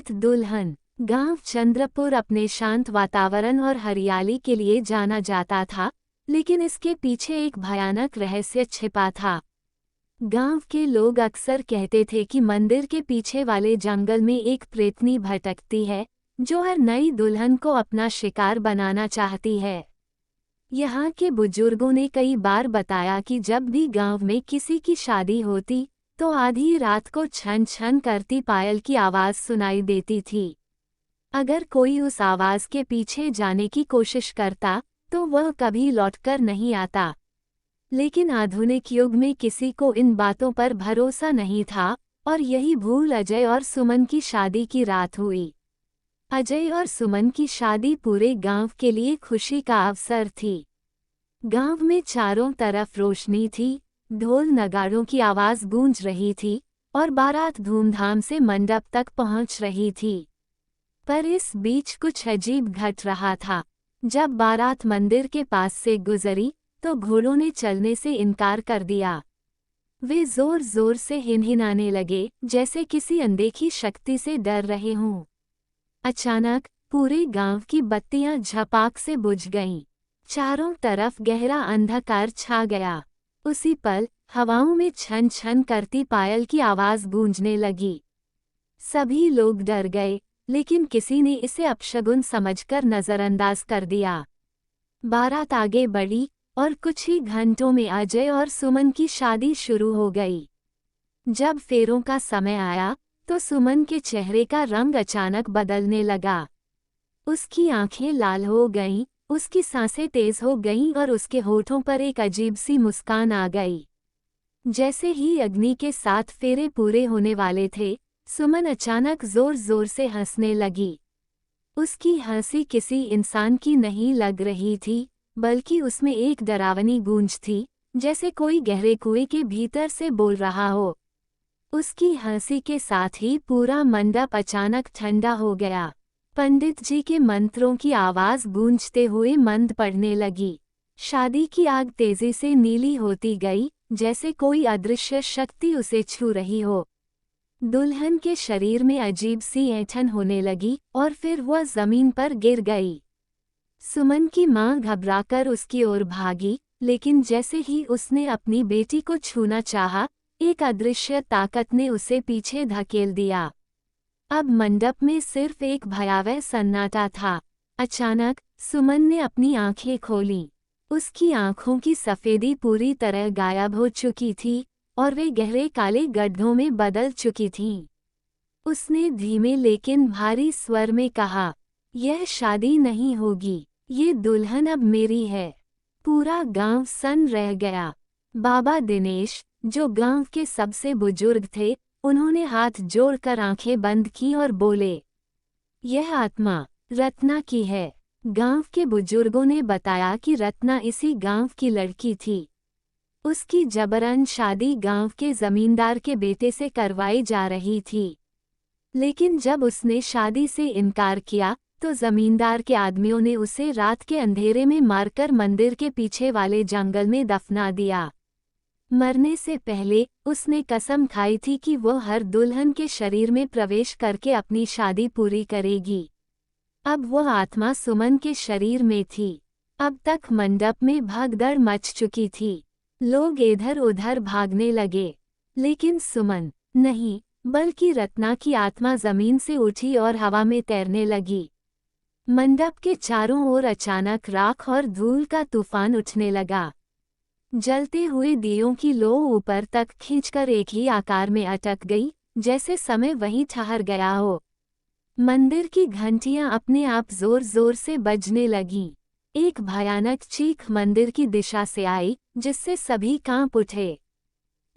पंडित दुल्हन। गांव चंद्रपुर अपने शांत वातावरण और हरियाली के लिए जाना जाता था, लेकिन इसके पीछे एक भयानक रहस्य छिपा था। गांव के लोग अक्सर कहते थे कि मंदिर के पीछे वाले जंगल में एक प्रेतनी भटकती है, जो हर नई दुल्हन को अपना शिकार बनाना चाहती है। यहाँ के बुजुर्गों ने कई बार बताया कि जब भी गांव में किसी की शादी होती, तो आधी रात को छन छन करती पायल की आवाज सुनाई देती थी। अगर कोई उस आवाज के पीछे जाने की कोशिश करता, तो वह कभी लौटकर नहीं आता। लेकिन आधुनिक युग में किसी को इन बातों पर भरोसा नहीं था, और यही भूल अजय और सुमन की शादी की रात हुई। अजय और सुमन की शादी पूरे गांव के लिए खुशी का अवसर थी। गांव में चारों तरफ रोशनी थी, ढोल नगाड़ों की आवाज गूंज रही थी, और बारात धूमधाम से मंडप तक पहुंच रही थी। पर इस बीच कुछ अजीब घट रहा था। जब बारात मंदिर के पास से गुजरी, तो घोड़ों ने चलने से इनकार कर दिया। वे जोर जोर से हिनहिनाने लगे, जैसे किसी अनदेखी शक्ति से डर रहे हों। अचानक पूरे गांव की बत्तियां झपाक से बुझ गईं। चारों तरफ गहरा अंधकार छा गया। उसी पल हवाओं में छन छन करती पायल की आवाज गूंजने लगी। सभी लोग डर गए, लेकिन किसी ने इसे अपशगुन समझकर नजरअंदाज कर दिया। बारात आगे बढ़ी, और कुछ ही घंटों में अजय और सुमन की शादी शुरू हो गई। जब फेरों का समय आया, तो सुमन के चेहरे का रंग अचानक बदलने लगा। उसकी आंखें लाल हो गईं, उसकी सांसें तेज हो गईं और उसके होठों पर एक अजीब सी मुस्कान आ गई। जैसे ही अग्नि के 7 फेरे पूरे होने वाले थे, सुमन अचानक जोर जोर से हंसने लगी। उसकी हंसी किसी इंसान की नहीं लग रही थी, बल्कि उसमें एक डरावनी गूंज थी, जैसे कोई गहरे कुएं के भीतर से बोल रहा हो। उसकी हंसी के साथ ही पूरा मंडप अचानक ठंडा हो गया। पंडित जी के मंत्रों की आवाज गूंजते हुए मंद पड़ने लगी। शादी की आग तेजी से नीली होती गई, जैसे कोई अदृश्य शक्ति उसे छू रही हो। दुल्हन के शरीर में अजीब सी ऐंठन होने लगी, और फिर वह जमीन पर गिर गई। सुमन की मां घबराकर उसकी ओर भागी, लेकिन जैसे ही उसने अपनी बेटी को छूना चाहा, एक अदृश्य ताकत ने उसे पीछे धकेल दिया। अब मंडप में सिर्फ एक भयावह सन्नाटा था। अचानक सुमन ने अपनी आंखें खोलीं। उसकी आंखों की सफेदी पूरी तरह गायब हो चुकी थी, और वे गहरे काले गड्ढों में बदल चुकी थीं। उसने धीमे लेकिन भारी स्वर में कहा, यह शादी नहीं होगी, ये दुल्हन अब मेरी है। पूरा गांव सन्न रह गया। बाबा दिनेश, जो गांव के सबसे बुजुर्ग थे, उन्होंने हाथ जोड़कर आंखें बंद की और बोले, यह आत्मा रत्ना की है। गांव के बुजुर्गों ने बताया कि रत्ना इसी गांव की लड़की थी। उसकी जबरन शादी गांव के जमींदार के बेटे से करवाई जा रही थी। लेकिन जब उसने शादी से इनकार किया, तो जमींदार के आदमियों ने उसे रात के अंधेरे में मारकर मंदिर के पीछे वाले जंगल में दफना दिया। मरने से पहले उसने कसम खाई थी कि वह हर दुल्हन के शरीर में प्रवेश करके अपनी शादी पूरी करेगी। अब वह आत्मा सुमन के शरीर में थी। अब तक मंडप में भगदड़ मच चुकी थी। लोग इधर उधर भागने लगे, लेकिन सुमन नहीं, बल्कि रत्ना की आत्मा जमीन से उठी और हवा में तैरने लगी। मंडप के चारों ओर अचानक राख और धूल का तूफान उठने लगा। जलते हुए दियों की लौ ऊपर तक खींचकर एक ही आकार में अटक गई, जैसे समय वहीं ठहर गया हो। मंदिर की घंटियां अपने आप जोर जोर से बजने लगीं। एक भयानक चीख मंदिर की दिशा से आई, जिससे सभी कांप उठे।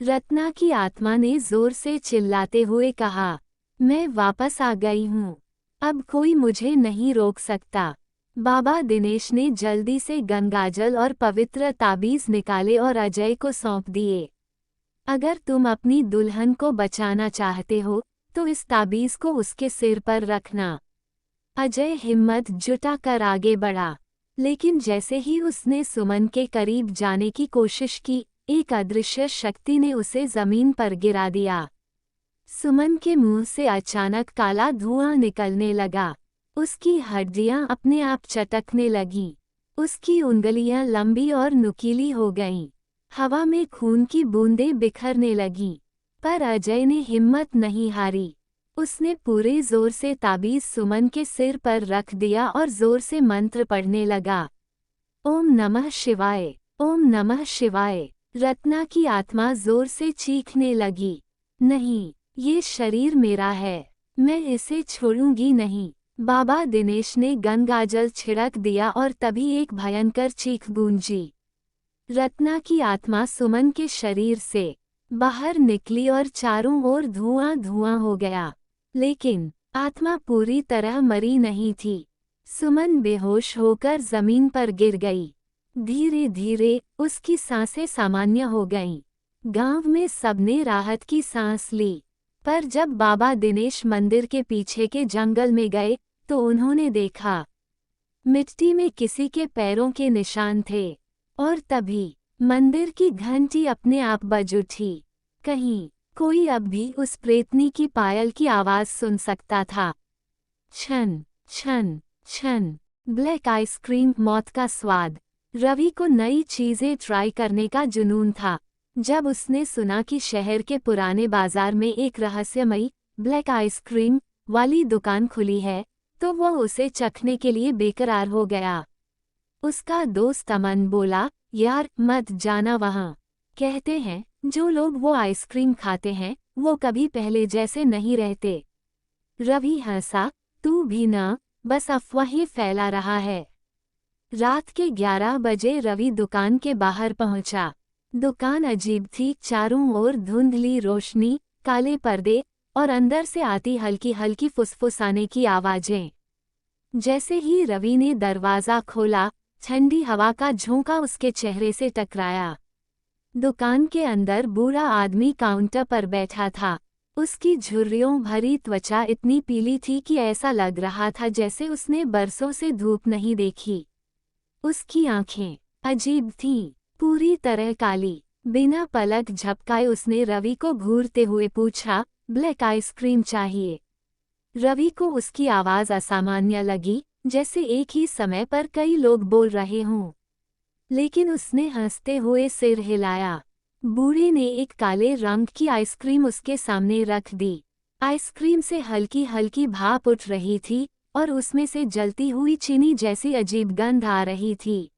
रत्ना की आत्मा ने जोर से चिल्लाते हुए कहा, मैं वापस आ गई हूँ। अब कोई मुझे नहीं रोक सकता। बाबा दिनेश ने जल्दी से गंगाजल और पवित्र ताबीज निकाले और अजय को सौंप दिए। अगर तुम अपनी दुल्हन को बचाना चाहते हो, तो इस ताबीज को उसके सिर पर रखना। अजय हिम्मत जुटाकर आगे बढ़ा, लेकिन जैसे ही उसने सुमन के करीब जाने की कोशिश की, एक अदृश्य शक्ति ने उसे जमीन पर गिरा दिया। सुमन के मुंह से अचानक काला धुआं निकलने लगा। उसकी हड्डियां अपने आप चटकने लगीं। उसकी उंगलियां लंबी और नुकीली हो गईं। हवा में खून की बूंदें बिखरने लगीं। पर अजय ने हिम्मत नहीं हारी। उसने पूरे जोर से ताबीज सुमन के सिर पर रख दिया और जोर से मंत्र पढ़ने लगा। ओम नमः शिवाय, ओम नमः शिवाय। रत्ना की आत्मा जोर से चीखने लगी। नहीं, ये शरीर मेरा है, मैं इसे छोड़ूंगी नहीं। बाबा दिनेश ने गंगाजल छिड़क दिया और तभी एक भयंकर चीख गूंजी। रत्ना की आत्मा सुमन के शरीर से बाहर निकली और चारों ओर धुआं धुआं हो गया। लेकिन आत्मा पूरी तरह मरी नहीं थी। सुमन बेहोश होकर जमीन पर गिर गई। धीरे धीरे उसकी सांसें सामान्य हो गईं। गांव में सबने राहत की सांस ली। पर जब बाबा दिनेश मंदिर के पीछे के जंगल में गए तो उन्होंने देखा मिट्टी में किसी के पैरों के निशान थे। और तभी मंदिर की घंटी अपने आप बज उठी। कहीं कोई अब भी उस प्रेतनी की पायल की आवाज सुन सकता था। छन छन छन। ब्लैक आइसक्रीम, मौत का स्वाद। रवि को नई चीजें ट्राई करने का जुनून था। जब उसने सुना कि शहर के पुराने बाजार में एक रहस्यमयी ब्लैक आइसक्रीम वाली दुकान खुली है तो वो उसे चखने के लिए बेकरार हो गया। उसका दोस्त अमन बोला, यार मत जाना वहाँ। कहते हैं जो लोग वो आइसक्रीम खाते हैं वो कभी पहले जैसे नहीं रहते। रवि हंसा, तू भी ना, बस अफवाहें फैला रहा है। रात के 11 बजे रवि दुकान के बाहर पहुंचा। दुकान अजीब थी, चारों ओर धुंधली रोशनी, काले पर्दे और अंदर से आती हल्की हल्की फुसफुसाने की आवाजें। जैसे ही रवि ने दरवाजा खोला, ठंडी हवा का झोंका उसके चेहरे से टकराया। दुकान के अंदर बूढ़ा आदमी काउंटर पर बैठा था। उसकी झुर्रियों भरी त्वचा इतनी पीली थी कि ऐसा लग रहा था जैसे उसने बरसों से धूप नहीं देखी। उसकी आंखें अजीब थीं, पूरी तरह काली। बिना पलक झपकाए उसने रवि को घूरते हुए पूछा, ब्लैक आइसक्रीम चाहिए? रवि को उसकी आवाज असामान्य लगी, जैसे एक ही समय पर कई लोग बोल रहे हों। लेकिन उसने हंसते हुए सिर हिलाया। बूढ़े ने एक काले रंग की आइसक्रीम उसके सामने रख दी। आइसक्रीम से हल्की हल्की भाप उठ रही थी और उसमें से जलती हुई चीनी जैसी अजीब गंध आ रही थी।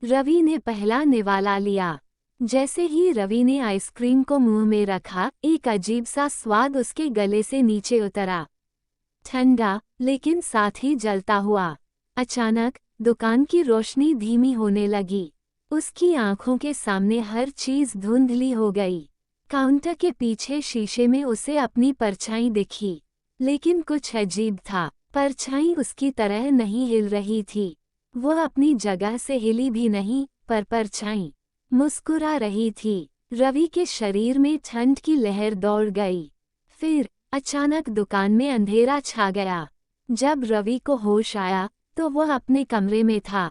रवि ने पहला निवाला लिया। जैसे ही रवि ने आइसक्रीम को मुंह में रखा, एक अजीब सा स्वाद उसके गले से नीचे उतरा। ठंडा, लेकिन साथ ही जलता हुआ। अचानक दुकान की रोशनी धीमी होने लगी। उसकी आंखों के सामने हर चीज धुंधली हो गई। काउंटर के पीछे शीशे में उसे अपनी परछाई दिखी। लेकिन कुछ अजीब था, परछाई उसकी तरह नहीं हिल रही थी। वो अपनी जगह से हिली भी नहीं, पर परछाई मुस्कुरा रही थी। रवि के शरीर में ठंड की लहर दौड़ गई। फिर अचानक दुकान में अंधेरा छा गया। जब रवि को होश आया तो वह अपने कमरे में था।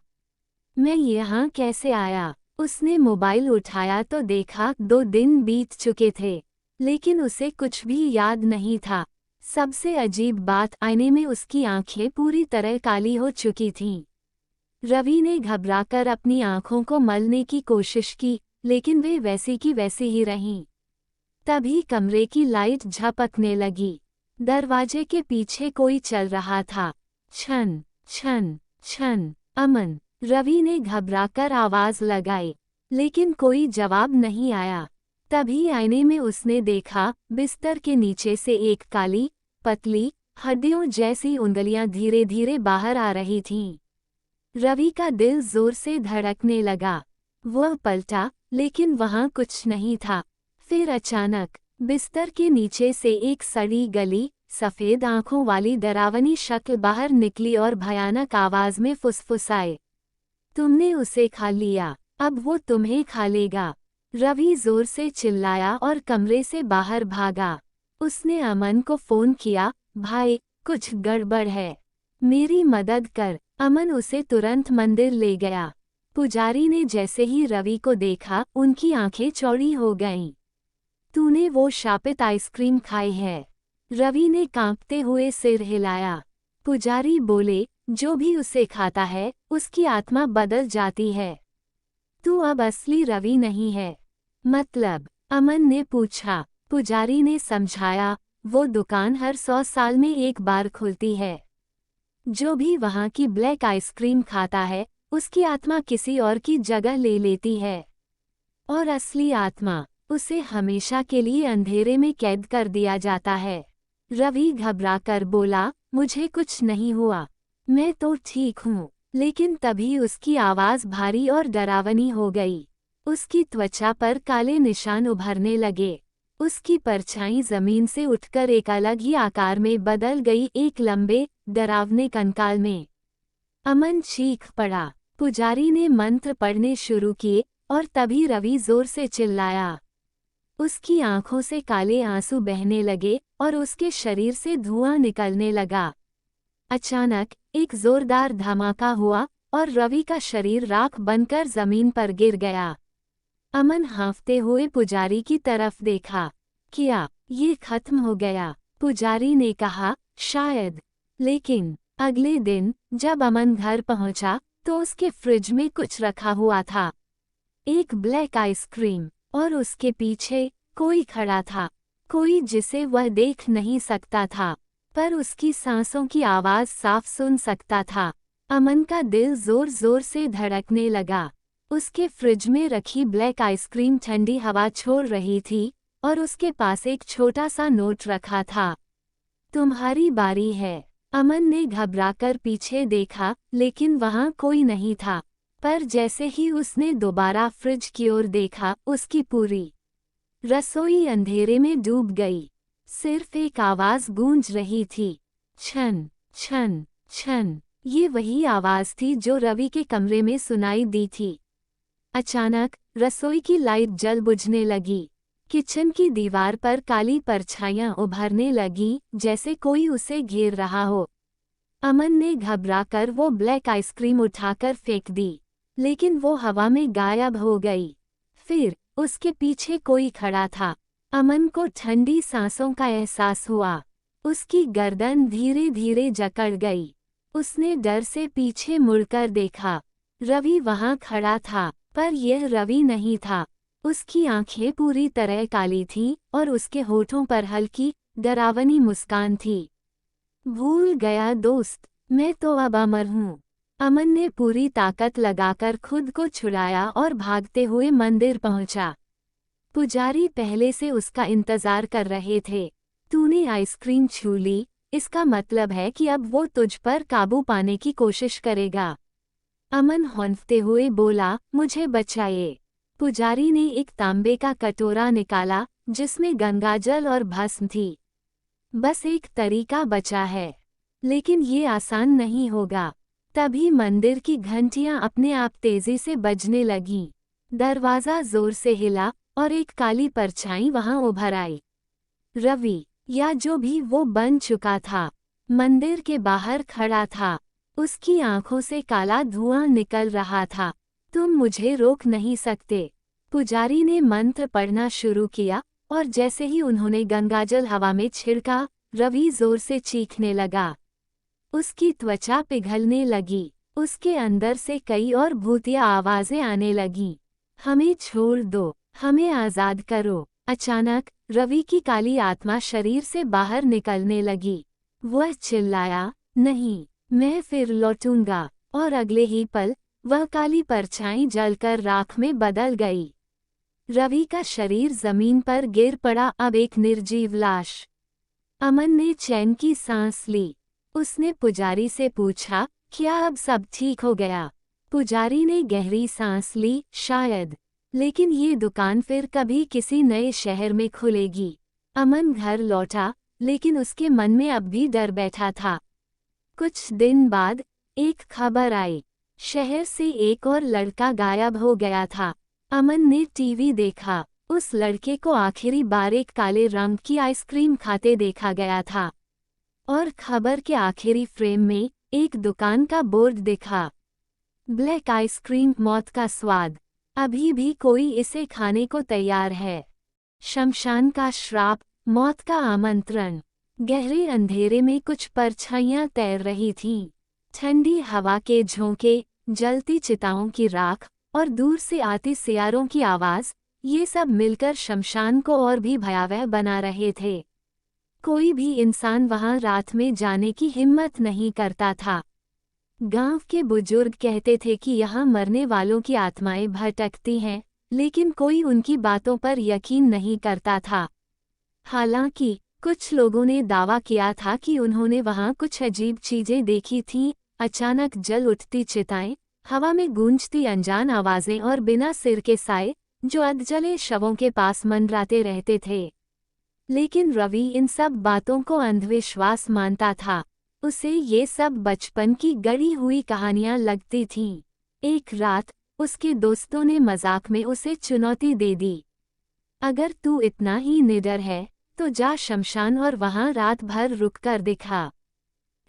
मैं यहाँ कैसे आया? उसने मोबाइल उठाया तो देखा 2 दिन बीत चुके थे, लेकिन उसे कुछ भी याद नहीं था। सबसे अजीब बात, आईने में उसकी आंखें पूरी तरह काली हो चुकी थीं। रवि ने घबराकर अपनी आंखों को मलने की कोशिश की, लेकिन वे वैसी की वैसी ही रहीं। तभी कमरे की लाइट झपकने लगी। दरवाजे के पीछे कोई चल रहा था। छन छन छन। अमन। रवि ने घबराकर आवाज लगाई, लेकिन कोई जवाब नहीं आया। तभी आईने में उसने देखा, बिस्तर के नीचे से एक काली, पतली, हड्डियों जैसी उंगलियां धीरे धीरे बाहर आ रही थीं। रवि का दिल जोर से धड़कने लगा। वह पलटा, लेकिन वहां कुछ नहीं था। फिर अचानक बिस्तर के नीचे से एक सड़ी गली, सफेद आंखों वाली डरावनी शक्ल बाहर निकली और भयानक आवाज में फुसफुसाए, तुमने उसे खा लिया, अब वो तुम्हें खा लेगा। रवि जोर से चिल्लाया और कमरे से बाहर भागा। उसने अमन को फोन किया, भाई कुछ गड़बड़ है, मेरी मदद कर। अमन उसे तुरंत मंदिर ले गया। पुजारी ने जैसे ही रवि को देखा, उनकी आंखें चौड़ी हो गईं। तूने वो शापित आइसक्रीम खाई है? रवि ने कांपते हुए सिर हिलाया। पुजारी बोले, जो भी उसे खाता है उसकी आत्मा बदल जाती है। तू अब असली रवि नहीं है। मतलब? अमन ने पूछा। पुजारी ने समझाया, वो दुकान हर 100 साल में एक बार खुलती है। जो भी वहाँ की ब्लैक आइसक्रीम खाता है उसकी आत्मा किसी और की जगह ले लेती है। और असली आत्मा, उसे हमेशा के लिए अंधेरे में कैद कर दिया जाता है। रवि घबराकर बोला, मुझे कुछ नहीं हुआ, मैं तो ठीक हूँ। लेकिन तभी उसकी आवाज़ भारी और डरावनी हो गई। उसकी त्वचा पर काले निशान उभरने लगे। उसकी परछाई जमीन से उठकर एक अलग ही आकार में बदल गई, एक लंबे, डरावने कंकाल में। अमन चीख पड़ा। पुजारी ने मंत्र पढ़ने शुरू किए और तभी रवि जोर से चिल्लाया। उसकी आंखों से काले आंसू बहने लगे और उसके शरीर से धुआं निकलने लगा। अचानक एक जोरदार धमाका हुआ और रवि का शरीर राख बनकर जमीन पर गिर गया। अमन हाँफते हुए पुजारी की तरफ देखा। क्या ये खत्म हो गया? पुजारी ने कहा, शायद। लेकिन अगले दिन जब अमन घर पहुंचा तो उसके फ्रिज में कुछ रखा हुआ था। एक ब्लैक आइसक्रीम, और उसके पीछे कोई खड़ा था। कोई जिसे वह देख नहीं सकता था, पर उसकी सांसों की आवाज़ साफ सुन सकता था। अमन का दिल जोर जोर से धड़कने लगा। उसके फ्रिज में रखी ब्लैक आइसक्रीम ठंडी हवा छोड़ रही थी और उसके पास एक छोटा सा नोट रखा था। तुम्हारी बारी है। अमन ने घबराकर पीछे देखा, लेकिन वहाँ कोई नहीं था। पर जैसे ही उसने दोबारा फ्रिज की ओर देखा, उसकी पूरी रसोई अंधेरे में डूब गई। सिर्फ एक आवाज़ गूंज रही थी, छन छन छन। ये वही आवाज़ थी जो रवि के कमरे में सुनाई दी थी। अचानक रसोई की लाइट जल बुझने लगी। किचन की दीवार पर काली परछाइयां उभरने लगीं, जैसे कोई उसे घेर रहा हो। अमन ने घबराकर वो ब्लैक आइसक्रीम उठाकर फेंक दी, लेकिन वो हवा में गायब हो गई। फिर उसके पीछे कोई खड़ा था। अमन को ठंडी सांसों का एहसास हुआ। उसकी गर्दन धीरे धीरे जकड़ गई। उसने डर से पीछे मुड़कर देखा। रवि वहां खड़ा था, पर यह रवि नहीं था। उसकी आंखें पूरी तरह काली थीं और उसके होठों पर हल्की, डरावनी मुस्कान थी। भूल गया दोस्त, मैं तो अब अमर हूँ। अमन ने पूरी ताकत लगाकर खुद को छुड़ाया और भागते हुए मंदिर पहुंचा। पुजारी पहले से उसका इंतजार कर रहे थे। तूने आइसक्रीम छू ली, इसका मतलब है कि अब वो तुझ पर काबू पाने की कोशिश करेगा। अमन हौंफते हुए बोला, मुझे बचाइए। पुजारी ने एक तांबे का कटोरा निकाला, जिसमें गंगाजल और भस्म थी। बस एक तरीका बचा है, लेकिन ये आसान नहीं होगा। तभी मंदिर की घंटियां अपने आप तेजी से बजने लगीं। दरवाजा जोर से हिला और एक काली परछाई वहां उभर आई। रवि, या जो भी वो बन चुका था, मंदिर के बाहर खड़ा था। उसकी आंखों से काला धुआं निकल रहा था। तुम मुझे रोक नहीं सकते। पुजारी ने मंत्र पढ़ना शुरू किया और जैसे ही उन्होंने गंगाजल हवा में छिड़का, रवि जोर से चीखने लगा। उसकी त्वचा पिघलने लगी। उसके अंदर से कई और भूतिया आवाजें आने लगीं। हमें छोड़ दो, हमें आज़ाद करो। अचानक रवि की काली आत्मा शरीर से बाहर निकलने लगी। वह चिल्लाया, नहीं, मैं फिर लौटूंगा। और अगले ही पल वह काली परछाई जलकर राख में बदल गई। रवि का शरीर जमीन पर गिर पड़ा, अब एक निर्जीव लाश। अमन ने चैन की सांस ली। उसने पुजारी से पूछा, क्या अब सब ठीक हो गया? पुजारी ने गहरी सांस ली, शायद, लेकिन ये दुकान फिर कभी किसी नए शहर में खुलेगी। अमन घर लौटा, लेकिन उसके मन में अब भी डर बैठा था। कुछ दिन बाद एक खबर आई। शहर से एक और लड़का गायब हो गया था। अमन ने टीवी देखा। उस लड़के को आखिरी बार एक काले रंग की आइसक्रीम खाते देखा गया था। और खबर के आखिरी फ्रेम में एक दुकान का बोर्ड दिखा, ब्लैक आइसक्रीम, मौत का स्वाद। अभी भी कोई इसे खाने को तैयार है। शमशान का श्राप, मौत का आमंत्रण। गहरे अंधेरे में कुछ परछाइयां तैर रही थीं। ठंडी हवा के झोंके, जलती चिताओं की राख और दूर से आती सियारों की आवाज, ये सब मिलकर शमशान को और भी भयावह बना रहे थे। कोई भी इंसान वहां रात में जाने की हिम्मत नहीं करता था। गांव के बुजुर्ग कहते थे कि यहाँ मरने वालों की आत्माएं भटकती हैं, लेकिन कोई उनकी बातों पर यकीन नहीं करता था। हालांकि कुछ लोगों ने दावा किया था कि उन्होंने वहां कुछ अजीब चीजें देखी थीं, अचानक जल उठती चिताएं, हवा में गूंजती अनजान आवाजें और बिना सिर के साए, जो अधजले शवों के पास मंडराते रहते थे। लेकिन रवि इन सब बातों को अंधविश्वास मानता था। उसे ये सब बचपन की गढ़ी हुई कहानियां लगती थीं। एक रात उसके दोस्तों ने मजाक में उसे चुनौती दे दी, अगर तू इतना ही निडर है तो जा शमशान और वहां रात भर रुककर दिखा।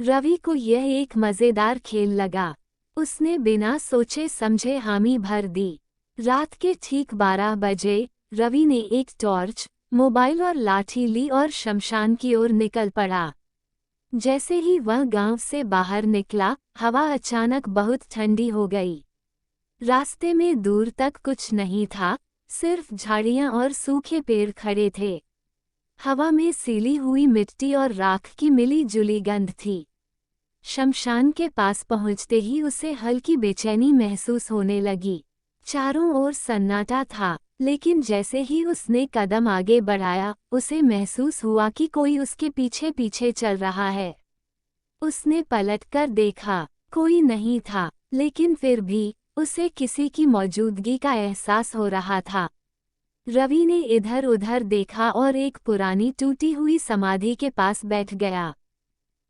रवि को यह एक मजेदार खेल लगा। उसने बिना सोचे समझे हामी भर दी। रात के ठीक 12 बजे रवि ने एक टॉर्च, मोबाइल और लाठी ली और शमशान की ओर निकल पड़ा। जैसे ही वह गांव से बाहर निकला, हवा अचानक बहुत ठंडी हो गई। रास्ते में दूर तक कुछ नहीं था, सिर्फ झाड़ियां और सूखे पेड़ खड़े थे। हवा में सीली हुई मिट्टी और राख की मिली-जुली गंध थी। शमशान के पास पहुंचते ही उसे हल्की बेचैनी महसूस होने लगी। चारों ओर सन्नाटा था, लेकिन जैसे ही उसने कदम आगे बढ़ाया, उसे महसूस हुआ कि कोई उसके पीछे पीछे चल रहा है। उसने पलटकर देखा, कोई नहीं था, लेकिन फिर भी उसे किसी की मौजूदगी का एहसास हो रहा था। रवि ने इधर-उधर देखा और एक पुरानी टूटी हुई समाधि के पास बैठ गया।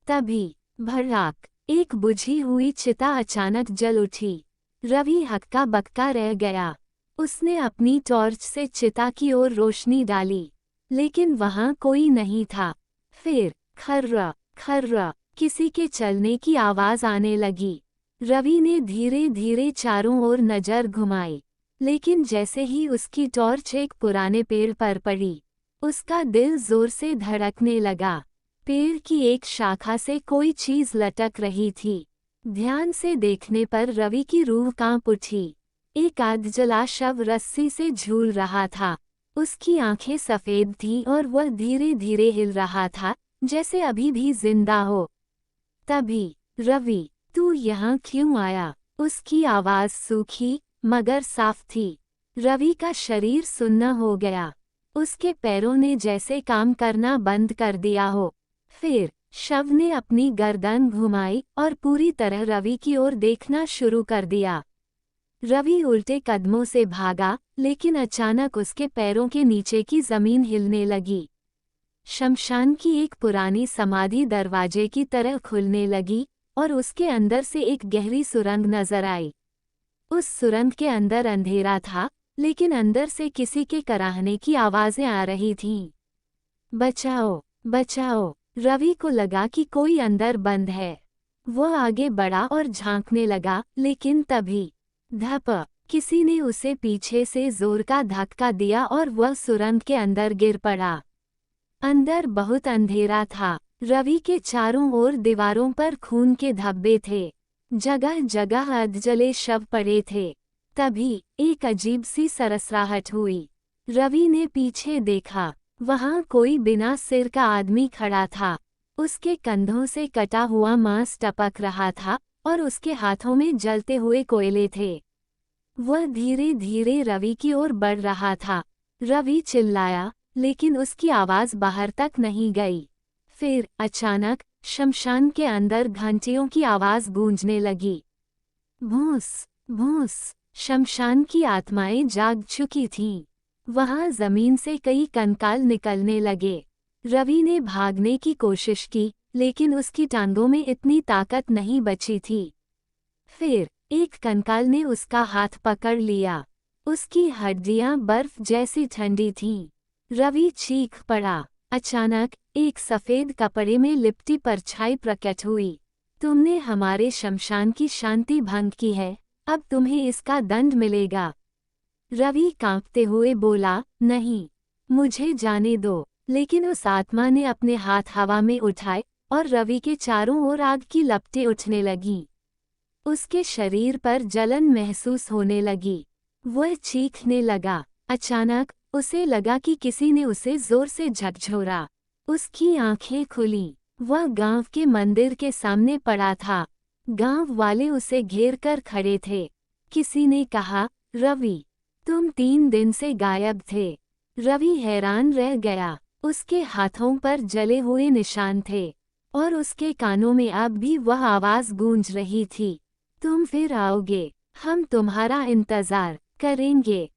तभी भड़ाक, एक बुझी हुई चिता अचानक जल उठी। रवि हक्का बक्का रह गया। उसने अपनी टॉर्च से चिता की ओर रोशनी डाली, लेकिन वहां कोई नहीं था। फिर खर्रा खर्रा किसी के चलने की आवाज आने लगी। रवि ने धीरे धीरे चारों ओर नजर घुमाई, लेकिन जैसे ही उसकी टॉर्च एक पुराने पेड़ पर पड़ी, उसका दिल जोर से धड़कने लगा। पेड़ की एक शाखा से कोई चीज लटक रही थी। ध्यान से देखने पर रवि की रूह कांप उठी। एक अधजला शव रस्सी से झूल रहा था। उसकी आंखें सफेद थीं और वह धीरे धीरे हिल रहा था, जैसे अभी भी जिंदा हो। तभी, रवि, तू यहाँ क्यों आया? उसकी आवाज सूखी मगर साफ थी। रवि का शरीर सुन्न हो गया। उसके पैरों ने जैसे काम करना बंद कर दिया हो। फिर शव ने अपनी गर्दन घुमाई और पूरी तरह रवि की ओर देखना शुरू कर दिया। रवि उल्टे कदमों से भागा, लेकिन अचानक उसके पैरों के नीचे की जमीन हिलने लगी। शमशान की एक पुरानी समाधि दरवाजे की तरह खुलने लगी और उसके अंदर से एक गहरी सुरंग नजर आई। उस सुरंग के अंदर अंधेरा था, लेकिन अंदर से किसी के कराहने की आवाजें आ रही थीं। बचाओ, बचाओ! रवि को लगा कि कोई अंदर बंद है। वह आगे बढ़ा और झांकने लगा, लेकिन तभी धप, किसी ने उसे पीछे से जोर का धक्का दिया और वह सुरंग के अंदर गिर पड़ा। अंदर बहुत अंधेरा था। रवि के चारों ओर दीवारों पर खून के धब्बे थे। जगह जगह अधजले शव पड़े थे। तभी एक अजीब सी सरसराहट हुई। रवि ने पीछे देखा। वहां कोई बिना सिर का आदमी खड़ा था। उसके कंधों से कटा हुआ मांस टपक रहा था और उसके हाथों में जलते हुए कोयले थे। वह धीरे धीरे रवि की ओर बढ़ रहा था। रवि चिल्लाया, लेकिन उसकी आवाज बाहर तक नहीं गई। फिर अचानक शमशान के अंदर घंटियों की आवाज गूंजने लगी। भूस भूस। शमशान की आत्माएं जाग चुकी थीं। वहां जमीन से कई कंकाल निकलने लगे। रवि ने भागने की कोशिश की, लेकिन उसकी टांगों में इतनी ताकत नहीं बची थी। फिर एक कंकाल ने उसका हाथ पकड़ लिया। उसकी हड्डियां बर्फ जैसी ठंडी थीं। रवि चीख पड़ा। अचानक एक सफेद कपड़े में लिपटी परछाई प्रकट हुई। तुमने हमारे शमशान की शांति भंग की है, अब तुम्हें इसका दंड मिलेगा। रवि कांपते हुए बोला, नहीं, मुझे जाने दो। लेकिन उस आत्मा ने अपने हाथ हवा में उठाए और रवि के चारों ओर आग की लपटें उठने लगीं। उसके शरीर पर जलन महसूस होने लगी। वह चीखने लगा। अचानक उसे लगा कि किसी ने उसे जोर से झकझोरा। उसकी आंखें खुलीं। वह गांव के मंदिर के सामने पड़ा था। गांव वाले उसे घेर कर खड़े थे। किसी ने कहा, रवि, तुम 3 दिन से गायब थे। रवि हैरान रह गया। उसके हाथों पर जले हुए निशान थे और उसके कानों में अब भी वह आवाज गूंज रही थी, तुम फिर आओगे, हम तुम्हारा इंतजार करेंगे।